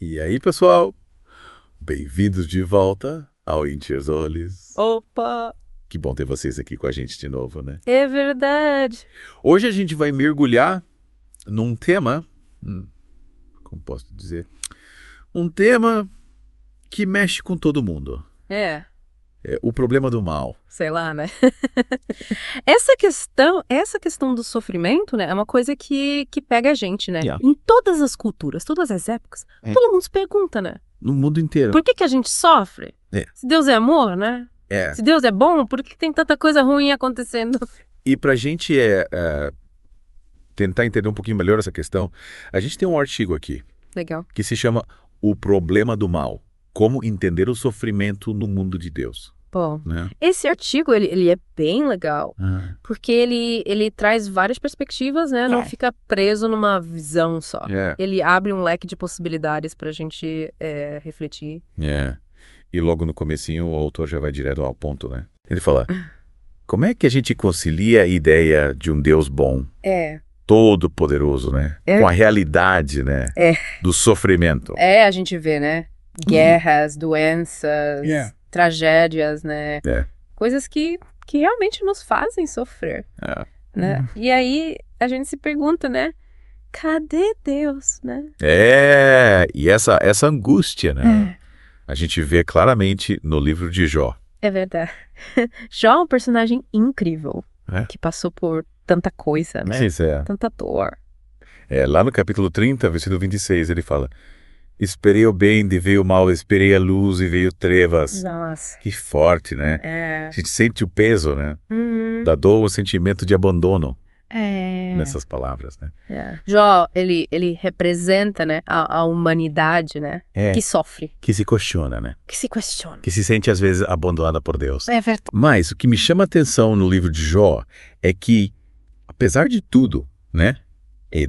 E aí, pessoal? Bem-vindos de volta ao Intiersolis. Opa, Que bom ter vocês aqui com a gente de novo, né? é verdade. Hoje a gente vai mergulhar num tema, como posso dizer? Um tema que mexe com todo mundo. É, É o problema do mal. sei lá, né? Essa questão do sofrimento, né, é uma coisa que pega a gente, né? Yeah. Em todas as culturas, todas as épocas, todo mundo se pergunta, né? No mundo inteiro. Por que a gente sofre? É. Se Deus é amor, né? É. Se Deus é bom, por que tem tanta coisa ruim acontecendo? E pra gente tentar entender um pouquinho melhor essa questão, a gente tem um artigo aqui Legal. que se chama O Problema do Mal. Como entender o sofrimento no mundo de Deus. Bom, Né? esse artigo, ele é bem legal, porque ele traz várias perspectivas, né? Não fica preso numa visão só. É. Ele abre um leque de possibilidades pra gente refletir. É. E logo no comecinho o autor já vai direto ao ponto, né? Ele fala, como é que a gente concilia a ideia de um Deus bom, todo poderoso, né? É. Com a realidade, né? Do sofrimento. A gente vê, né? Guerras, doenças, Yeah. tragédias, né? É. Coisas que realmente nos fazem sofrer, É. né? E aí a gente se pergunta, né? Cadê Deus, né? E essa angústia, né? A gente vê claramente no livro de Jó. É verdade. Jó é um personagem incrível, que passou por tanta coisa, né? Isso é. Tanta dor. Lá no capítulo 30, versículo 26, ele fala, esperei o bem e veio o mal, esperei a luz e veio trevas. Nossa. Que forte, né? A gente sente o peso, né? Da dor, o sentimento de abandono nessas palavras, né? Jó, ele representa, né, a humanidade, né? Que sofre, Que se questiona, né? que se questiona. Que se sente, às vezes, abandonada por Deus. É verdade. Mas o que me chama a atenção no livro de Jó é que, apesar de tudo, né?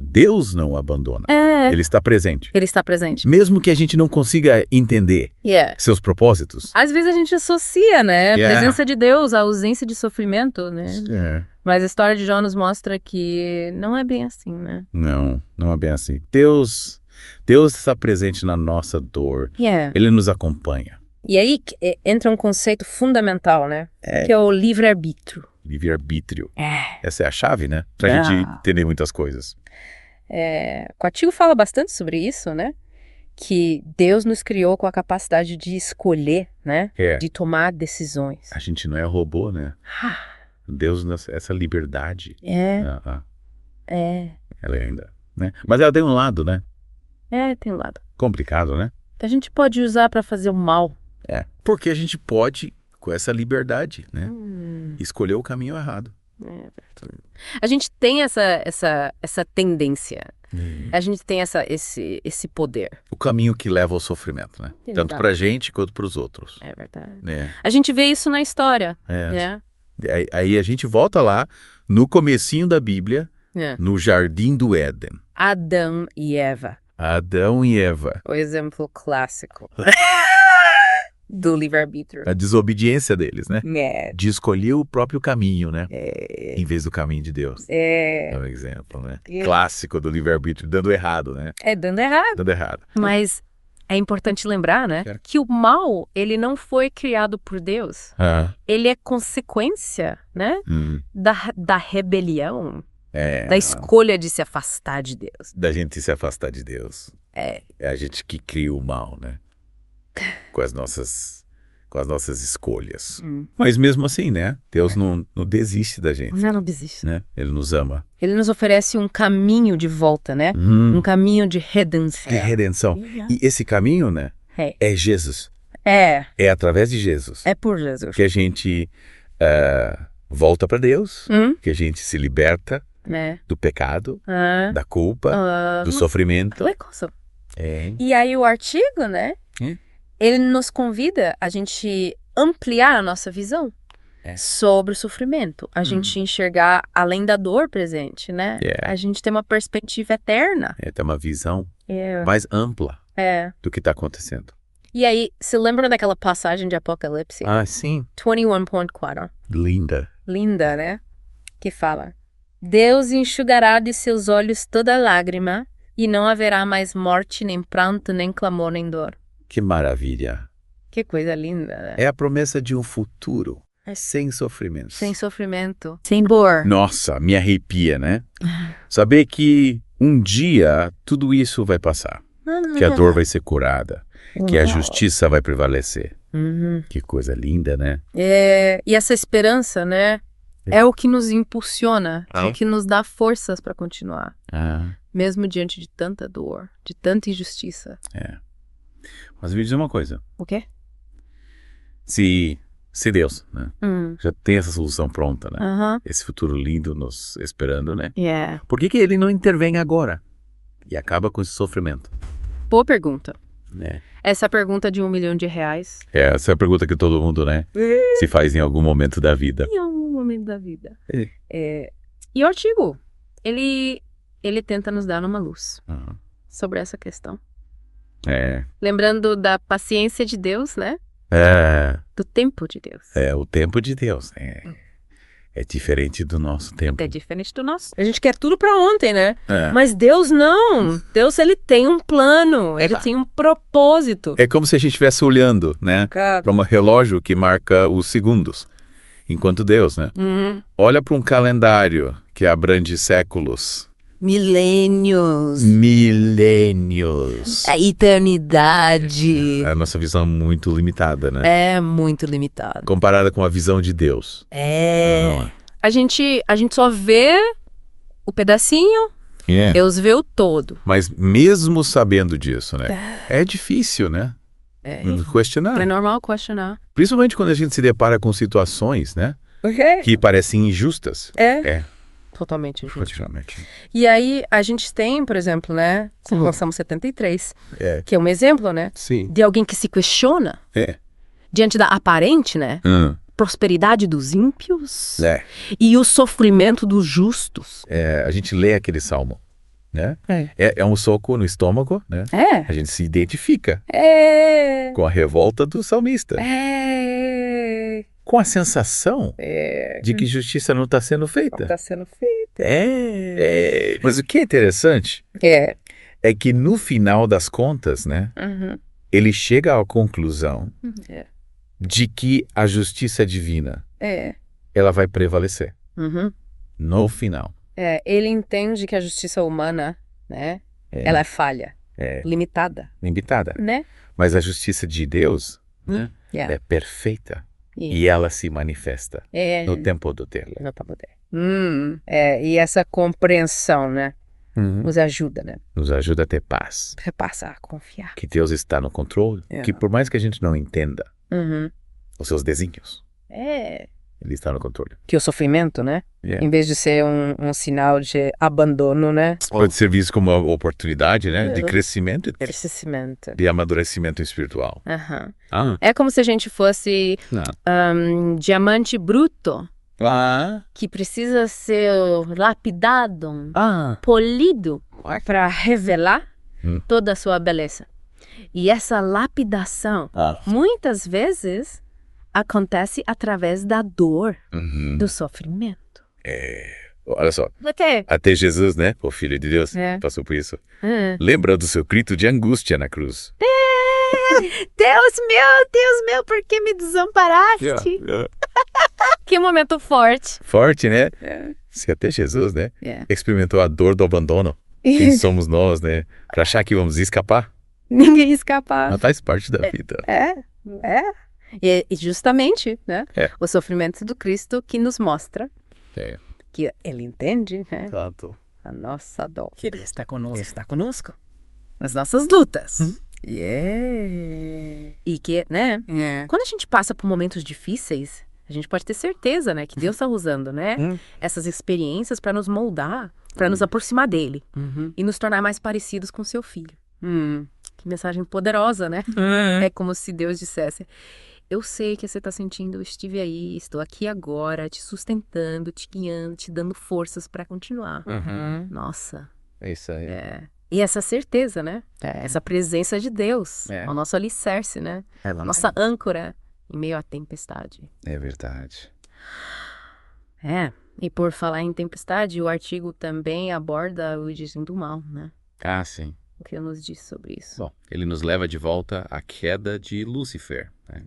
Deus não o abandona. Ele está presente. Ele está presente. Mesmo que a gente não consiga entender seus propósitos. Às vezes a gente associa, né? A presença de Deus, a ausência de sofrimento, né? Mas a história de Jó nos mostra que não é bem assim, né? Não é bem assim. Deus está presente na nossa dor. Ele nos acompanha. E aí entra um conceito fundamental, né? Que é o livre-arbítrio. Livre-arbítrio. Essa é a chave, né? Pra gente entender muitas coisas. O artigo fala bastante sobre isso, né? Que Deus nos criou com a capacidade de escolher, né? De tomar decisões. A gente não é robô, né? Deus nos essa liberdade. Ela ainda, né? Mas ela tem um lado, né? Tem um lado. Complicado, né? A gente pode usar pra fazer o mal. Porque a gente pode, com essa liberdade, né? Escolher o caminho errado. A gente tem essa tendência. A gente tem esse poder. O caminho que leva ao sofrimento, né? Tanto pra gente quanto pros outros. É verdade. Né? A gente vê isso na história. Né? Aí a gente volta lá, no comecinho da Bíblia, no Jardim do Éden. Adão e Eva. Adão e Eva. O exemplo clássico do livre-arbítrio. A desobediência deles, né? É. De escolher o próprio caminho, né? Em vez do caminho de Deus. É um exemplo, né? Clássico do livre-arbítrio, dando errado, né? Dando errado. Dando errado. Mas é importante lembrar, né? Que o mal, ele não foi criado por Deus. Ele é consequência, né? Da rebelião. Da escolha de se afastar de Deus. Da gente se afastar de Deus. É a gente que cria o mal, né? Com as nossas escolhas. Mas mesmo assim, né? Deus não desiste da gente. Não desiste. Né? Ele nos ama. Ele nos oferece um caminho de volta, né? Um caminho de redenção. De redenção. E esse caminho, né? É Jesus. É através de Jesus. É por Jesus. Que a gente volta para Deus. Que a gente se liberta do pecado, da culpa, do sofrimento. E aí o artigo, né? Ele nos convida a gente ampliar a nossa visão sobre o sofrimento. A gente enxergar além da dor presente, né? A gente tem uma perspectiva eterna. Tem uma visão mais ampla do que está acontecendo. E aí, se lembra daquela passagem de Apocalipse? Sim. 21.4. Linda. Linda, né? Que fala: Deus enxugará de seus olhos toda lágrima, E não haverá mais morte, nem pranto, nem clamor, nem dor. Que maravilha. Que coisa linda, né? É a promessa de um futuro sem sofrimento. Sem sofrimento. Sem dor. Nossa, me arrepia, né? Saber que um dia tudo isso vai passar. Que a dor vai ser curada. Que a justiça vai prevalecer. Que coisa linda, né? E essa esperança, né? É o que nos impulsiona. É o que nos dá forças para continuar. Mesmo diante de tanta dor, de tanta injustiça. Mas me diz uma coisa. O quê? Se Deus, né? Já tem essa solução pronta, né? Esse futuro lindo nos esperando, né? Por que ele não intervém agora? E acaba com esse sofrimento? Boa pergunta. Né? Essa pergunta de R$1 milhão. Essa é a pergunta que todo mundo, né? Se faz em algum momento da vida. Em algum momento da vida. E o artigo, ele tenta nos dar uma luz sobre essa questão. Lembrando da paciência de Deus, né? Do tempo de Deus. O tempo de Deus. É diferente do nosso tempo. É diferente do nosso. A gente quer tudo pra ontem, né? Mas Deus não. Deus, ele tem um plano. Ele tem um propósito. É como se a gente estivesse olhando, né? Para um relógio que marca os segundos. Enquanto Deus, né? Olha para um calendário que abrange séculos. Milênios. A eternidade. A nossa visão é muito limitada, né? É muito limitada. Comparada com a visão de Deus. A gente só vê o pedacinho, Deus vê o todo. Mas mesmo sabendo disso, né? É difícil, né? Questionar. É normal questionar. Principalmente quando a gente se depara com situações, né? Que parecem injustas. Totalmente injusto. E aí, a gente tem, por exemplo, né? O Salmo 73, que é um exemplo, né? Sim. De alguém que se questiona diante da aparente, né? Prosperidade dos ímpios e o sofrimento dos justos. A gente lê aquele salmo, né? É um soco no estômago, né? A gente se identifica com a revolta do salmista. Com a sensação de que justiça não está sendo feita. Não está sendo feita. Mas o que é interessante é que no final das contas, né? Ele chega à conclusão de que a justiça divina ela vai prevalecer no final. Ele entende que a justiça humana, né? Ela é falha, limitada, né? Mas a justiça de Deus é perfeita. E ela se manifesta no tempo do dele. E essa compreensão, né? Nos ajuda, né? Nos ajuda a ter paz. Repassar, confiar. Que Deus está no controle. Que por mais que a gente não entenda os seus desígnios, Ele está no controle. Que o sofrimento, né? Em vez de ser um sinal de abandono, né? Pode ser visto como uma oportunidade, né? De crescimento. De amadurecimento espiritual. É como se a gente fosse diamante bruto. Que precisa ser lapidado, polido, para revelar toda a sua beleza. E essa lapidação, muitas vezes, acontece através da dor, do sofrimento. Olha só, até Jesus, né, o Filho de Deus, passou por isso. Lembra do seu grito de angústia na cruz. Deus meu, por que me desamparaste? Que momento forte. Forte, né? Se até Jesus, né, experimentou a dor do abandono, quem somos nós, né, para achar que vamos escapar? Ninguém ia escapar. Mas faz parte da vida. E justamente, né, o sofrimento do Cristo que nos mostra que ele entende, né, a nossa dor. Que ele está conosco nas nossas lutas. E que, né, quando a gente passa por momentos difíceis, a gente pode ter certeza, né, que Deus está usando, né, essas experiências para nos moldar, para nos aproximar dele e nos tornar mais parecidos com seu filho. Que mensagem poderosa, né? É como se Deus dissesse: eu sei que você está sentindo, eu estive aí, estou aqui agora, te sustentando, te guiando, te dando forças para continuar. Nossa. É isso aí. E essa certeza, né? Essa presença de Deus, o nosso alicerce, né? A nossa âncora em meio à tempestade. É verdade. E por falar em tempestade, o artigo também aborda o destino do mal, né? Ah, sim. O que ele nos diz sobre isso? Bom, ele nos leva de volta à queda de Lúcifer, né?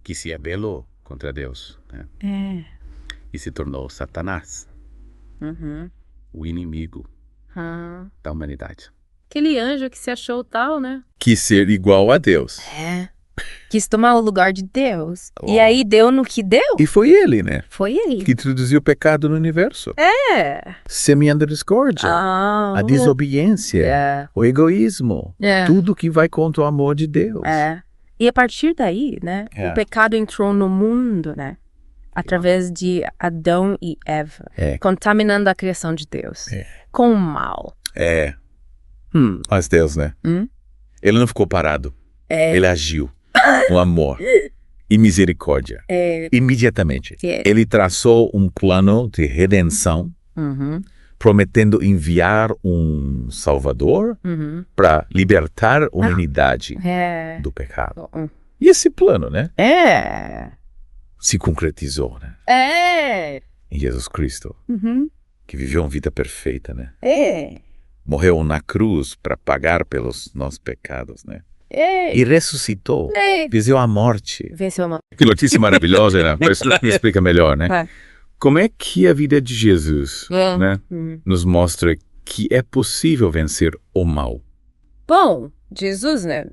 Que se rebelou contra Deus, né? E se tornou Satanás, o inimigo da humanidade. Aquele anjo que se achou tal, né? Quis ser igual a Deus. Quis tomar o lugar de Deus. E aí deu no que deu. E foi ele, né? Foi ele. Que introduziu o pecado no universo. Semeando a discórdia, a desobediência, o egoísmo. Tudo que vai contra o amor de Deus. E a partir daí, né? O pecado entrou no mundo, né? Através de Adão e Eva. Contaminando a criação de Deus. Com o mal. Mas Deus, né? Ele não ficou parado. Ele agiu. Com amor e misericórdia. Imediatamente. Ele traçou um plano de redenção, prometendo enviar um Salvador para libertar a humanidade do pecado. E esse plano, né? Se concretizou, né? Em Jesus Cristo, que viveu uma vida perfeita, né? Morreu na cruz para pagar pelos nossos pecados, né? E ressuscitou, venceu a morte. Que notícia maravilhosa, né? Mas me explica melhor, né? Como é que a vida de Jesus, né, nos mostra que é possível vencer o mal? Bom, Jesus, né,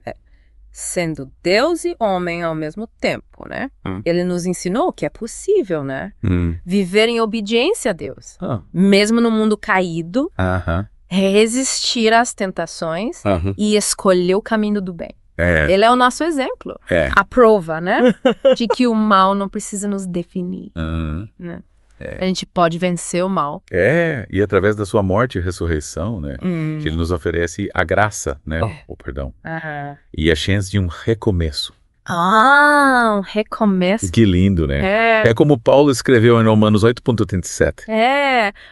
sendo Deus e homem ao mesmo tempo, né? Ele nos ensinou que é possível, né? Viver em obediência a Deus. Mesmo no mundo caído. Resistir às tentações e escolher o caminho do bem. Ele é o nosso exemplo. A prova, né? De que o mal não precisa nos definir. Né? A gente pode vencer o mal. E através da sua morte e ressurreição, né? Que ele nos oferece a graça, né? O perdão. E a chance de um recomeço. Um recomeço. Que lindo, né? É como Paulo escreveu em Romanos 8.37.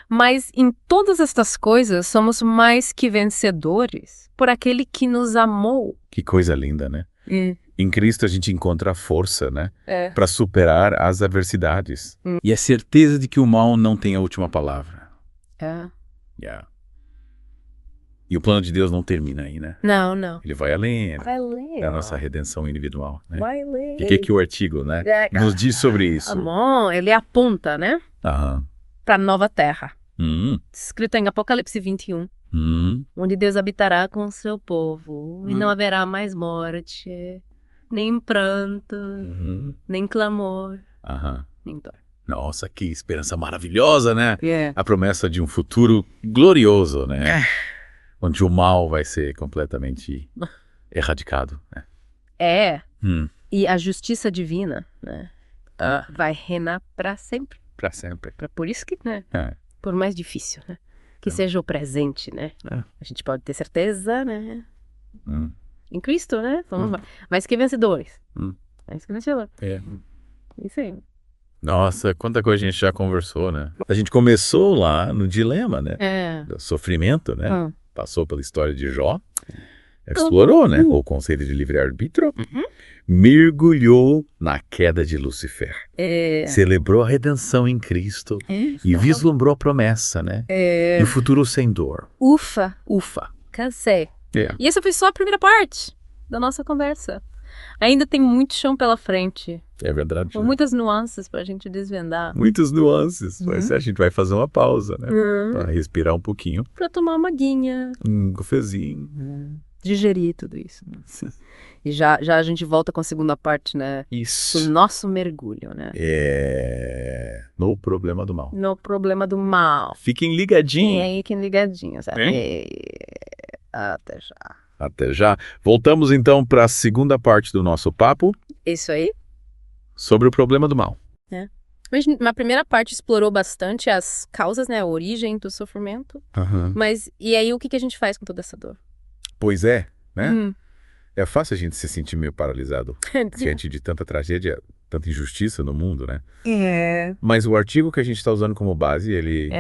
Mas em todas estas coisas somos mais que vencedores por aquele que nos amou. Que coisa linda, né? Em Cristo a gente encontra a força, né? Para superar as adversidades. E a certeza de que o mal não tem a última palavra. E o plano de Deus não termina aí, né? Não. Ele vai além. Vai além. É a nossa redenção individual, né? Vai além. O que o artigo, né, nos diz sobre isso? Bom, ele aponta, né? Para a nova terra. Escrito em Apocalipse 21. Onde Deus habitará com o seu povo. E não haverá mais morte, nem pranto, nem clamor, nem dor. Nossa, que esperança maravilhosa, né? A promessa de um futuro glorioso, né? Onde o mal vai ser completamente erradicado, né? E a justiça divina, né? Vai reinar para sempre. Para sempre. Por isso que, né? Por mais difícil, né? Que seja o presente, né? A gente pode ter certeza, né? Em Cristo, né? Mais que vencedores. Mais que vencedores. Isso aí. Nossa, quanta coisa a gente já conversou, né? A gente começou lá no dilema, né? Do sofrimento, né? Passou pela história de Jó, explorou, né? O conceito de livre-arbítrio, mergulhou na queda de Lúcifer, celebrou a redenção em Cristo e vislumbrou a promessa, né? E o futuro sem dor. Ufa. Cansei. E essa foi só a primeira parte da nossa conversa. Ainda tem muito chão pela frente. É verdade. Com muitas nuances pra gente desvendar. Muitas nuances. Mas a gente vai fazer uma pausa, né? Pra respirar um pouquinho. Pra tomar uma aguinha. Um cafezinho. Digerir tudo isso. Né? E já a gente volta com a segunda parte, né? Isso. O nosso mergulho, né? No problema do mal. No problema do mal. Fiquem ligadinhos. Fiquem ligadinhos. Até já. Até já. Voltamos então para a segunda parte do nosso papo. Isso aí. Sobre o problema do mal. Mas na primeira parte explorou bastante as causas, né? A origem do sofrimento. Mas e aí o que a gente faz com toda essa dor? Pois é, né? É fácil a gente se sentir meio paralisado diante de tanta tragédia, tanta injustiça no mundo, né? Mas o artigo que a gente está usando como base, ele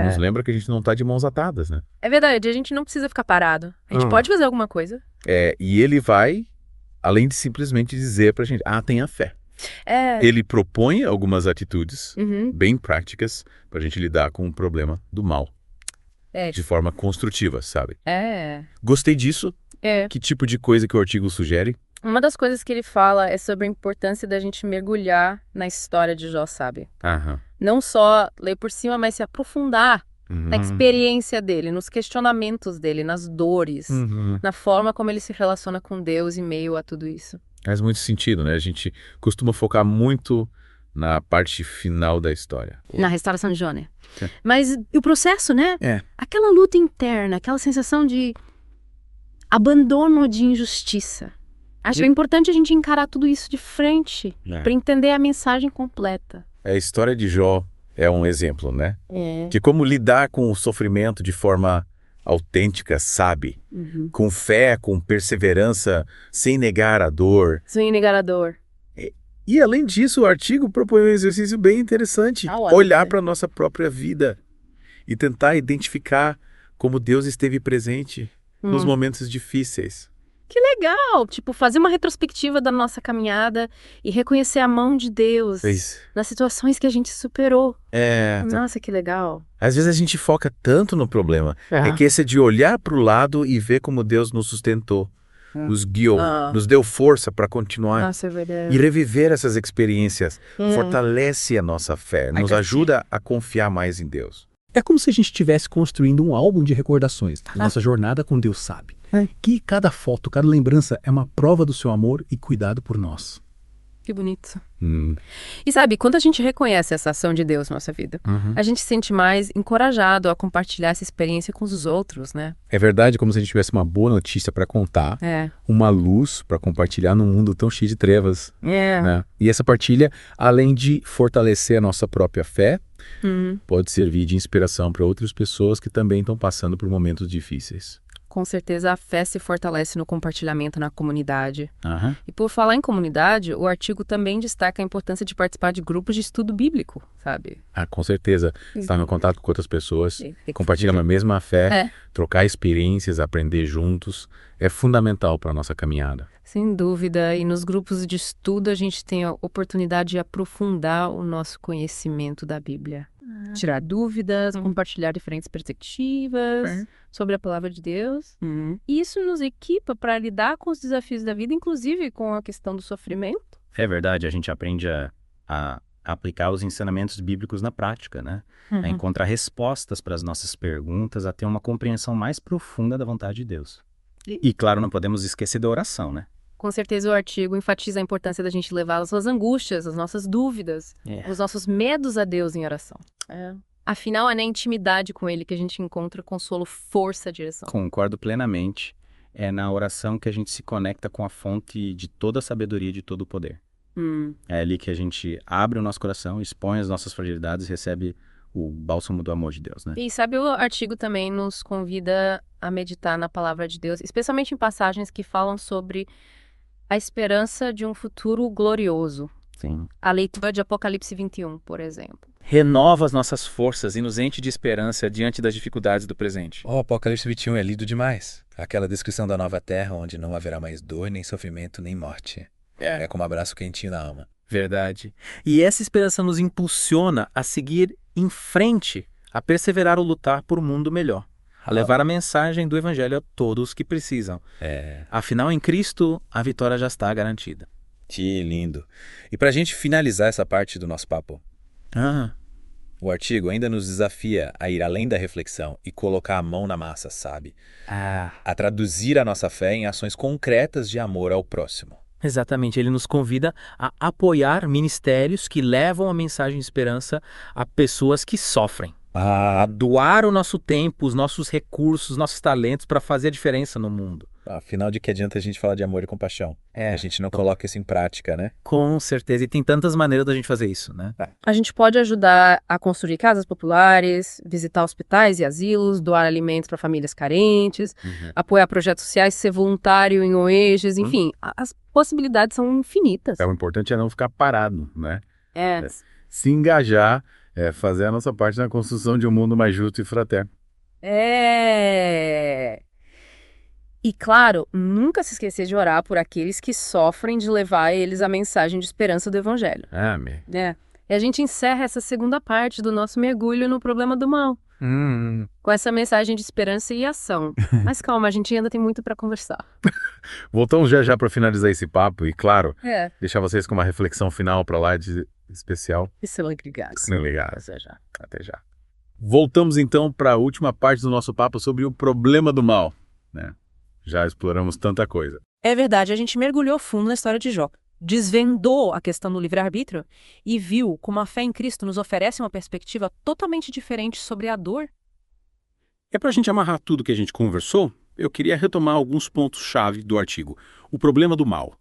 nos lembra que a gente não está de mãos atadas, né? É verdade, a gente não precisa ficar parado. A gente pode fazer alguma coisa. E ele vai, além de simplesmente dizer pra gente, tenha fé. Ele propõe algumas atitudes bem práticas pra gente lidar com o problema do mal. de forma construtiva, sabe? Gostei disso. Que tipo de coisa que o artigo sugere? Uma das coisas que ele fala é sobre a importância da gente mergulhar na história de Jó, sabe? Não só ler por cima, mas se aprofundar na experiência dele, nos questionamentos dele, nas dores, na forma como ele se relaciona com Deus em meio a tudo isso. Faz muito sentido, né? A gente costuma focar muito na parte final da história. Na restauração de Jó, né? Mas o processo, né? Aquela luta interna, aquela sensação de abandono de injustiça. Acho importante a gente encarar tudo isso de frente para entender a mensagem completa. A história de Jó é um exemplo, né? De como lidar com o sofrimento de forma autêntica, sabe? Com fé, com perseverança, sem negar a dor. Sem negar a dor. E além disso, o artigo propõe um exercício bem interessante. Olhar para a nossa própria vida e tentar identificar como Deus esteve presente nos momentos difíceis. Que legal! Tipo, fazer uma retrospectiva da nossa caminhada e reconhecer a mão de Deus nas situações que a gente superou. Nossa, que legal. Às vezes a gente foca tanto no problema. Que esse é de olhar para o lado e ver como Deus nos sustentou, nos guiou, nos deu força para continuar. Nossa, é verdade. E reviver essas experiências fortalece a nossa fé, nos ajuda a confiar mais em Deus. É como se a gente estivesse construindo um álbum de recordações da nossa jornada com Deus, sabe? Que cada foto, cada lembrança é uma prova do seu amor e cuidado por nós. Que bonito. E sabe, quando a gente reconhece essa ação de Deus na nossa vida, a gente se sente mais encorajado a compartilhar essa experiência com os outros, né? É verdade, como se a gente tivesse uma boa notícia para contar, uma luz para compartilhar num mundo tão cheio de trevas. Né? E essa partilha, além de fortalecer a nossa própria fé, pode servir de inspiração para outras pessoas que também estão passando por momentos difíceis. Com certeza a fé se fortalece no compartilhamento na comunidade. E por falar em comunidade, o artigo também destaca a importância de participar de grupos de estudo bíblico, sabe? Com certeza. Estar em contato com outras pessoas, compartilhar a mesma fé, trocar experiências, aprender juntos, é fundamental para a nossa caminhada. Sem dúvida. E nos grupos de estudo a gente tem a oportunidade de aprofundar o nosso conhecimento da Bíblia. Tirar dúvidas, compartilhar diferentes perspectivas sobre a palavra de Deus. E isso nos equipa para lidar com os desafios da vida, inclusive com a questão do sofrimento. É verdade, a gente aprende a aplicar os ensinamentos bíblicos na prática, né? A encontrar respostas para as nossas perguntas, a ter uma compreensão mais profunda da vontade de Deus. E claro, não podemos esquecer da oração, né? Com certeza o artigo enfatiza a importância da gente levar as nossas angústias, as nossas dúvidas, os nossos medos a Deus em oração. Afinal, é na intimidade com Ele que a gente encontra consolo, força, direção. Concordo plenamente. É na oração que a gente se conecta com a fonte de toda a sabedoria e de todo o poder. É ali que a gente abre o nosso coração, expõe as nossas fragilidades e recebe o bálsamo do amor de Deus, né? E sabe, o artigo também nos convida a meditar na palavra de Deus, especialmente em passagens que falam sobre a esperança de um futuro glorioso. Sim. A leitura de Apocalipse 21, por exemplo. Renova as nossas forças e nos enche de esperança diante das dificuldades do presente. O Apocalipse 21 é lido demais. Aquela descrição da nova terra onde não haverá mais dor, nem sofrimento, nem morte. É como um abraço quentinho na alma. Verdade. E essa esperança nos impulsiona a seguir em frente, a perseverar ou lutar por um mundo melhor. A levar a mensagem do Evangelho a todos que precisam. Afinal, em Cristo, a vitória já está garantida. Que lindo. E pra gente finalizar essa parte do nosso papo, o artigo ainda nos desafia a ir além da reflexão e colocar a mão na massa, sabe? A traduzir a nossa fé em ações concretas de amor ao próximo. Exatamente, ele nos convida a apoiar ministérios que levam a mensagem de esperança a pessoas que sofrem. A doar o nosso tempo, os nossos recursos, os nossos talentos para fazer a diferença no mundo. Afinal, de que adianta a gente falar de amor e compaixão? A gente não coloca isso em prática, né? Com certeza, e tem tantas maneiras da gente fazer isso, né? A gente pode ajudar a construir casas populares, visitar hospitais e asilos, doar alimentos para famílias carentes, apoiar projetos sociais, ser voluntário em ONGs, enfim, as possibilidades são infinitas. O importante é não ficar parado, né? Se engajar, fazer a nossa parte na construção de um mundo mais justo e fraterno. E claro, nunca se esquecer de orar por aqueles que sofrem, de levar a eles a mensagem de esperança do Evangelho. Amém. E a gente encerra essa segunda parte do nosso mergulho no problema do mal. Com essa mensagem de esperança e ação. Mas calma, a gente ainda tem muito para conversar. Voltamos já para finalizar esse papo e, claro, deixar vocês com uma reflexão final para lá de especial. Isso é ligado. Até já. Até já. Voltamos então para a última parte do nosso papo sobre o problema do mal, né? Já exploramos tanta coisa. É verdade, a gente mergulhou fundo na história de Jó. Desvendou a questão do livre-arbítrio e viu como a fé em Cristo nos oferece uma perspectiva totalmente diferente sobre a dor. Para a gente amarrar tudo que a gente conversou, eu queria retomar alguns pontos-chave do artigo. O problema do mal.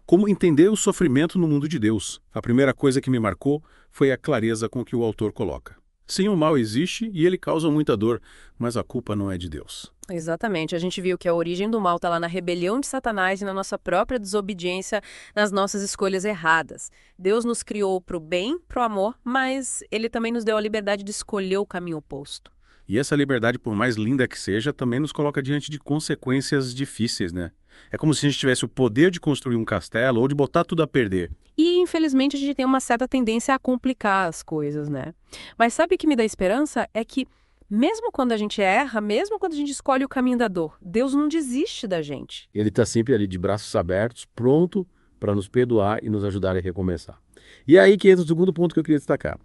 Como entender o sofrimento no mundo de Deus. A primeira coisa que me marcou foi a clareza com que o autor coloca. Sim, o mal existe e ele causa muita dor, mas a culpa não é de Deus. Exatamente. A gente viu que a origem do mal está lá na rebelião de Satanás e na nossa própria desobediência, nas nossas escolhas erradas. Deus nos criou para o bem, para o amor, mas ele também nos deu a liberdade de escolher o caminho oposto. E essa liberdade, por mais linda que seja, também nos coloca diante de consequências difíceis, né? É como se a gente tivesse o poder de construir um castelo ou de botar tudo a perder. E, infelizmente, a gente tem uma certa tendência a complicar as coisas, né? Mas sabe o que me dá esperança? É que, mesmo quando a gente erra, mesmo quando a gente escolhe o caminho da dor, Deus não desiste da gente. Ele está sempre ali de braços abertos, pronto para nos perdoar e nos ajudar a recomeçar. E aí que entra o segundo ponto que eu queria destacar.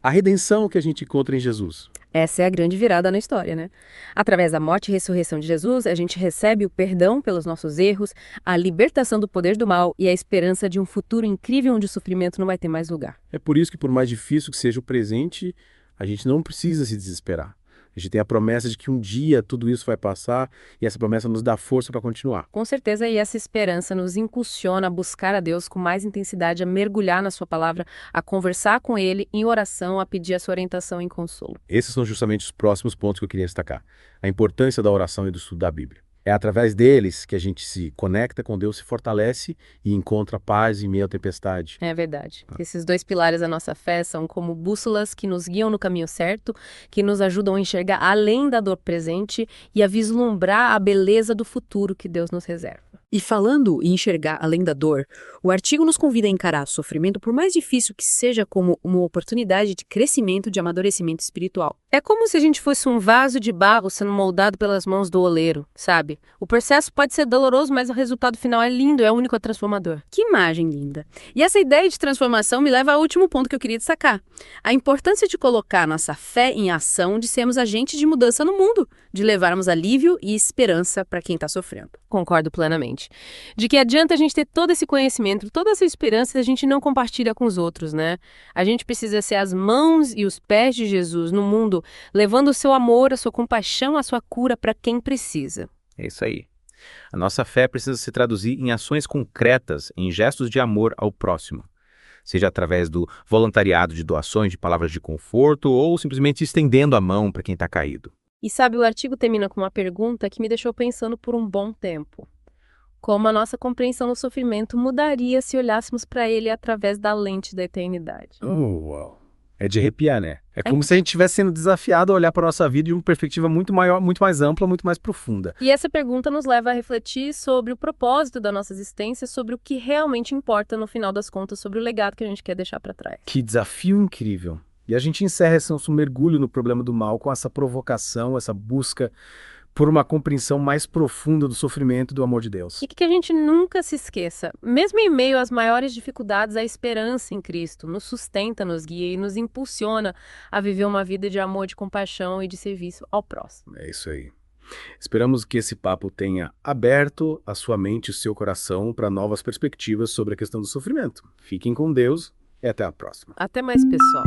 A redenção que a gente encontra em Jesus. Essa é a grande virada na história, né? Através da morte e ressurreição de Jesus, a gente recebe o perdão pelos nossos erros, a libertação do poder do mal e a esperança de um futuro incrível onde o sofrimento não vai ter mais lugar. É por isso que, por mais difícil que seja o presente, a gente não precisa se desesperar. A gente tem a promessa de que um dia tudo isso vai passar e essa promessa nos dá força para continuar. Com certeza, e essa esperança nos impulsiona a buscar a Deus com mais intensidade, a mergulhar na sua palavra, a conversar com Ele em oração, a pedir a sua orientação em consolo. Esses são justamente os próximos pontos que eu queria destacar. A importância da oração e do estudo da Bíblia. É através deles que a gente se conecta com Deus, se fortalece e encontra paz em meio à tempestade. É verdade. Esses dois pilares da nossa fé são como bússolas que nos guiam no caminho certo, que nos ajudam a enxergar além da dor presente e a vislumbrar a beleza do futuro que Deus nos reserva. E falando em enxergar além da dor, o artigo nos convida a encarar o sofrimento, por mais difícil que seja, como uma oportunidade de crescimento, de amadurecimento espiritual. É como se a gente fosse um vaso de barro sendo moldado pelas mãos do oleiro, sabe? O processo pode ser doloroso, mas o resultado final é lindo, é único, é transformador. Que imagem linda! E essa ideia de transformação me leva ao último ponto que eu queria destacar. A importância de colocar nossa fé em ação, de sermos agentes de mudança no mundo, de levarmos alívio e esperança para quem está sofrendo. Concordo plenamente. De que adianta a gente ter todo esse conhecimento, toda essa esperança se a gente não compartilha com os outros, né? A gente precisa ser as mãos e os pés de Jesus no mundo, levando o seu amor, a sua compaixão, a sua cura para quem precisa. É isso aí. A nossa fé precisa se traduzir em ações concretas, em gestos de amor ao próximo. Seja através do voluntariado de doações de palavras de conforto ou simplesmente estendendo a mão para quem está caído. E sabe, o artigo termina com uma pergunta que me deixou pensando por um bom tempo. Como a nossa compreensão do sofrimento mudaria se olhássemos para ele através da lente da eternidade. Uau! É de arrepiar, né? É como se a gente estivesse sendo desafiado a olhar para a nossa vida de uma perspectiva muito maior, muito mais ampla, muito mais profunda. E essa pergunta nos leva a refletir sobre o propósito da nossa existência, sobre o que realmente importa no final das contas, sobre o legado que a gente quer deixar para trás. Que desafio incrível! E a gente encerra esse nosso mergulho no problema do mal com essa provocação, essa busca por uma compreensão mais profunda do sofrimento e do amor de Deus. E que a gente nunca se esqueça, mesmo em meio às maiores dificuldades, a esperança em Cristo nos sustenta, nos guia e nos impulsiona a viver uma vida de amor, de compaixão e de serviço ao próximo. É isso aí. Esperamos que esse papo tenha aberto a sua mente e o seu coração para novas perspectivas sobre a questão do sofrimento. Fiquem com Deus e até a próxima. Até mais, pessoal.